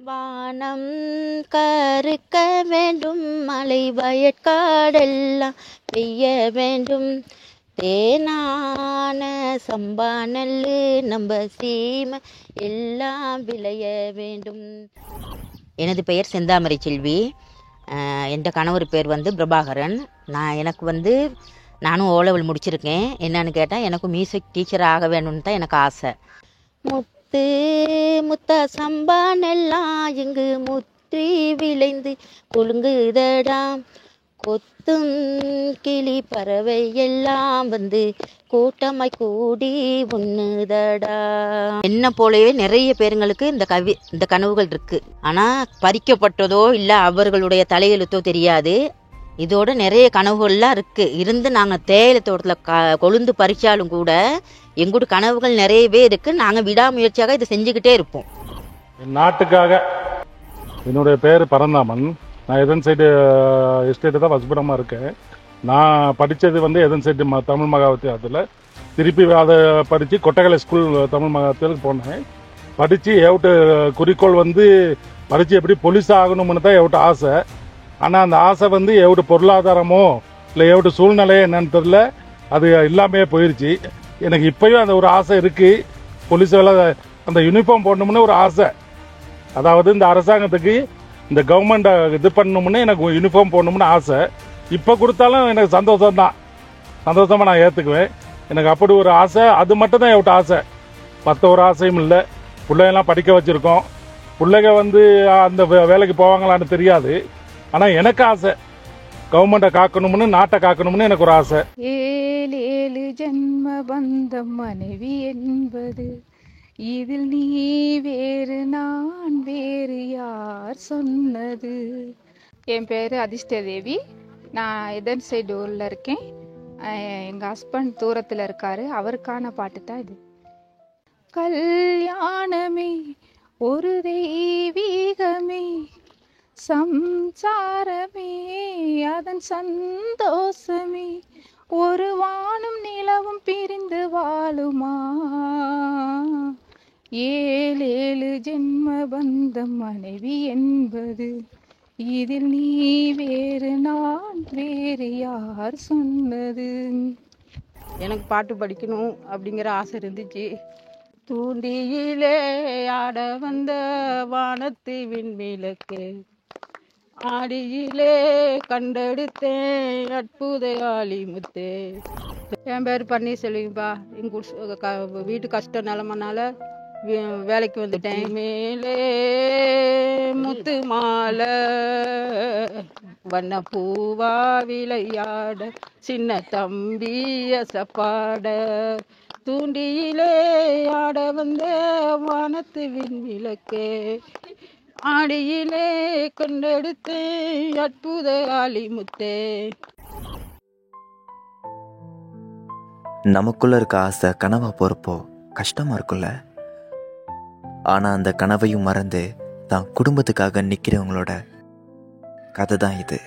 வானம் கருக்க வேண்டும், மலை வயற்காடெல்லாம் பெய்ய வேண்டும், தேனான சம்பா நெல்லு நம்ம சீமை எல்லாம் விளைய வேண்டும். எனது பெயர் செந்தாமரை செல்வி. என் கணவர் பேர் பிரபாகரன். நானும் ஓலெவல் முடிச்சிருக்கேன். என்னன்னு கேட்டால் எனக்கு மியூசிக் டீச்சர் ஆக வேணும்னு தான் எனக்கு ஆசை. முத்து முத்தா சம்பா நெல்லாம் இங்கு முற்றி விளைந்து குலுங்குதடா, கொத்தும் கிளி பறவை எல்லாம் கூட்டமாய் கூடி உண்ணுதடா. என்ன போலவே நிறைய பேருங்களுக்கு இந்த கனவுகள் இருக்கு. ஆனால் பறிக்கப்பட்டதோ இல்லை அவர்களுடைய தலையெழுத்தோ தெரியாது. இதோட நிறைய கனவுகள்லாம் இருந்து நாங்கள் தேயிலை தோட்டத்தில் கொழுந்து பறித்தாலும் கூட எங்களோட கனவுகள் நிறையவே இருக்கு. நாங்கள் விடாமுயற்சியாக இதை செஞ்சுக்கிட்டே இருப்போம். நாட்டுக்காக. என்னுடைய பேர் பரந்தாமன். நான் எதன் சைடு எஸ்டேட்டு தான் வசிப்பிடமாக இருக்கேன். நான் படித்தது எதன் சைடு தமிழ் மகாவித்தியாலயத்தில். திருப்பி அதை படித்து கொட்டகலை ஸ்கூல் தமிழ் மகாவித்தியாலயத்துக்கு போனேன். படித்து எவ்வளோ குறிக்கோள் படித்து எப்படி போலீஸ் ஆகணும்னு தான் எவ்வளோ ஆசை. ஆனால் அந்த ஆசை எவ்வளோ பொருளாதாரமோ இல்லை எவ்வளோ சூழ்நிலையோ என்னன்னு தெரியல, அது எல்லாமே போயிடுச்சு. எனக்கு இப்போயும் அந்த ஒரு ஆசை இருக்குது. போலீஸ் வேலை அந்த யூனிஃபார்ம் போடணும்னு ஒரு ஆசை. அதாவது இந்த அரசாங்கத்துக்கு இந்த கவர்மெண்ட்டை இது பண்ணணும்னு எனக்கு யூனிஃபார்ம் போடணும்னு ஆசை. இப்போ கொடுத்தாலும் எனக்கு சந்தோஷம்தான். சந்தோஷமாக நான் ஏற்றுக்குவேன். எனக்கு அப்படி ஒரு ஆசை. அது மட்டும் தான் எவ்வளோ ஆசை. மற்ற ஒரு ஆசையும் இல்லை. பிள்ளைங்கெல்லாம் படிக்க வச்சுருக்கோம். பிள்ளைங்க அந்த வேலைக்கு போவாங்களான்னு தெரியாது. ஆனால் எனக்கு ஆசை கவர்மெண்ட்டை காக்கணும்னு, நாட்டை காக்கணும்னு எனக்கு ஒரு ஆசை. 7 ஜென்ம பந்தம் மனைவி என்பது, இதில் நீ வேறு நான் வேறு யார் சொன்னது. என் பேர் அதிர்ஷ்டதேவி. நான் எதன் சைடு ஊரில் இருக்கேன். எங்கள் ஹஸ்பண்ட் தூரத்தில் இருக்காரு. அவருக்கான பாட்டு தான் இது. கல்யாணமே ஒரு தெய்வீகமே, சம்சாரமே அதன் சந்தோஷமே, ஒரு வானும் நிலவும் பிரிந்து வாழுமா, 7 ஜென்ம பந்தம் மனைவி என்பது, இதில் நீ வேறு நான் வேறு யார் சொன்னது. எனக்கு பாட்டு படிக்கணும் அப்படிங்கிற ஆசை இருந்துச்சு. தூண்டியிலே ஆட வந்த வானத்து விண்விளக்கு, ஆடியிலே கண்டெடுத்தேன் அற்புத ஆலிமுத்தே. என் பேர் பன்னீர்செல்விப்பா. எங்கள் வீட்டு கஷ்ட நிலமனால வேலைக்கு வந்துட்டேன். மேலே முத்து மாலை வண்ண பூவா விளையாட, சின்ன தம்பி அசப்பாட, தூண்டியிலே ஆட வந்த வானத்து விண்விளக்கே, ஆடியிலே கொண்டெடுத்தே அற்புத ஆலிமுத்தே. நமக்குள்ள இருக்க ஆசை கனவா போறப்போ கஷ்டமா இருக்குல்ல. ஆனா அந்த கனவையும் மறந்து தான் குடும்பத்துக்காக நிக்கிறவங்களோட கதை தான் இது.